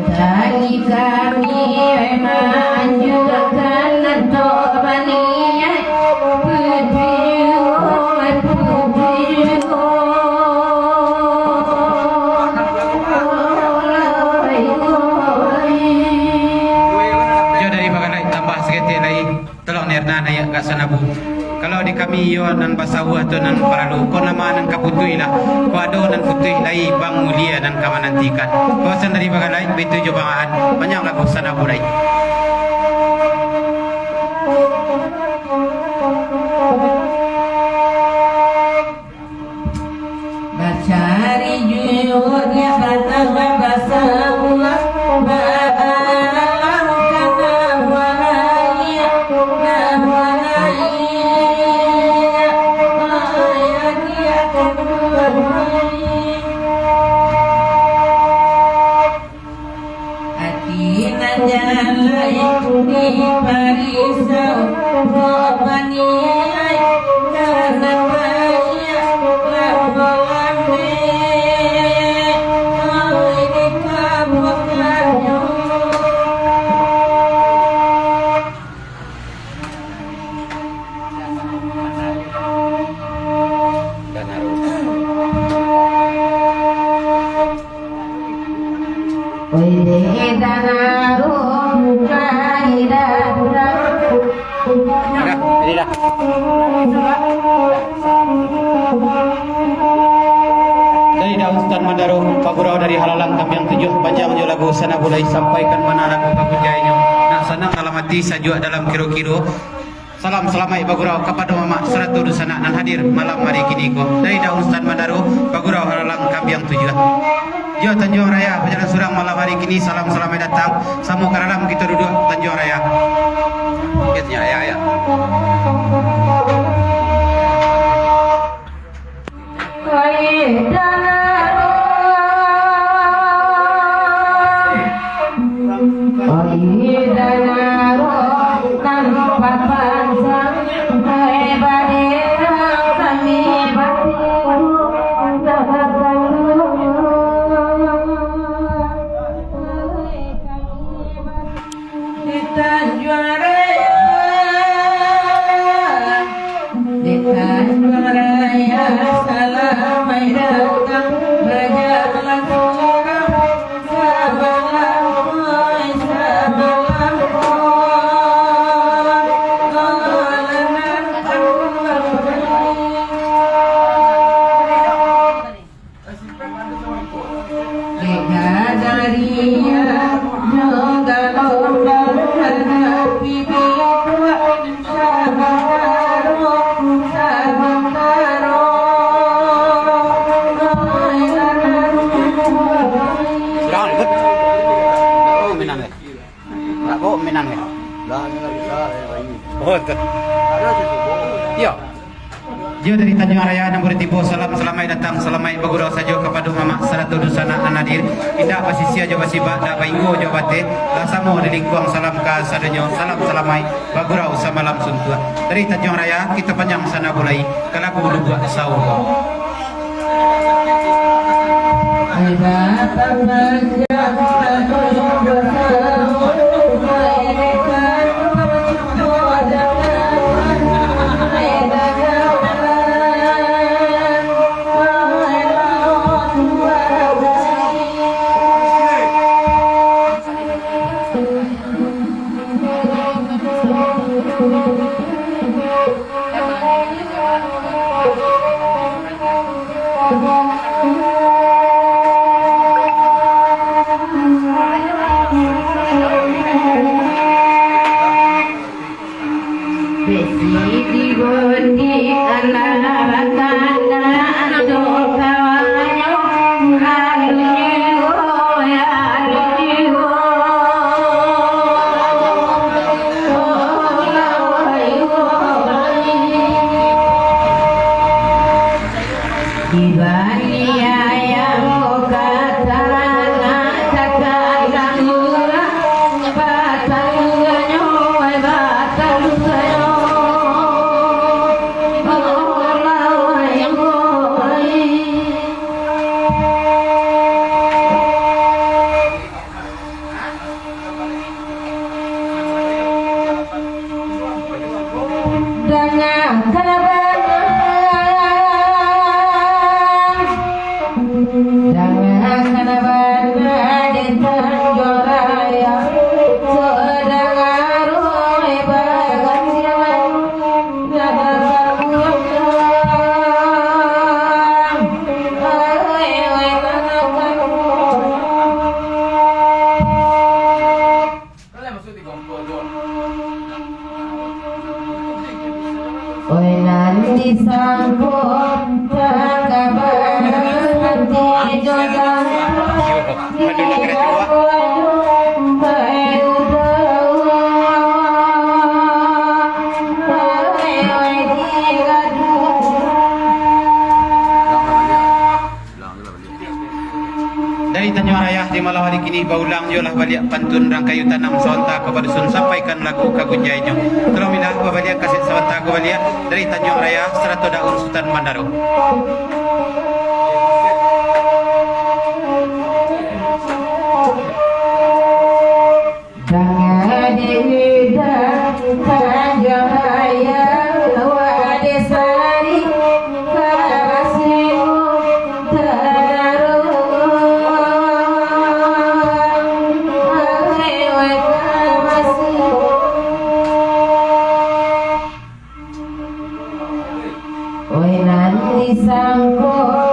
Bertani kami menganjurkan untuk berniat berjihad. Yo dari bagai tambah sekete lagi tolong nirna naya kat sanabu. Kalau di kami yo nan basawah tu nan paralu ko nama nan kaputui lah ko ado nan putui lai bang mulia nan kamanantikan ko san dari bagai lain betu jo bangaan banyak lagu sanabu lai. Mencari juyurnya kata basawah Dari Ustaz Mandaro Pak Gurau dari Halalang Tambiang 7 Bajang jo lagu sana boleh sampaikan mana lagu kabujainya nak senang alamati sajua dalam kiro-kiro. Salam selamat Pak Gurau kepada mama seratu dusana nan hadir malam hari kini ko. Dari Ustaz Mandaro Pak Gurau Halalang Tambiang 7. Jo Tanjung Raya berjalan surang malam hari kini salam selamat datang samu karalam kita duduk Tanjung Raya. Kitnya ya. Yo dari Tanjung Raya Nambur Tibo salam selamat datang selamat bagurau saja kepada mama seratu dusana anadir indah pasisia jo basibak da baingo jo bate la samo di lingkuang salam ka sadanyo salam selamat bagurau samalam suntua dari Tanjung Raya kita panjang sana bulai kalaku dua sawo Oi nanti sangkut terkabar hati jodoh Aduh nak kena tua. Dari Tanjung Raya di malam hari kini baulang jolah balik pantun rangkayu tanam sonta kepada sun sampaikan lagu kagunjainya. Telomilah balik kaset sonta balik dari Tanjung Raya Serato Daun Sultan Mandaro. Jangan dihidak Tanjung Raya Wadesari Karasimu Tadaru Ahewe Kamasi Oi nanti sangko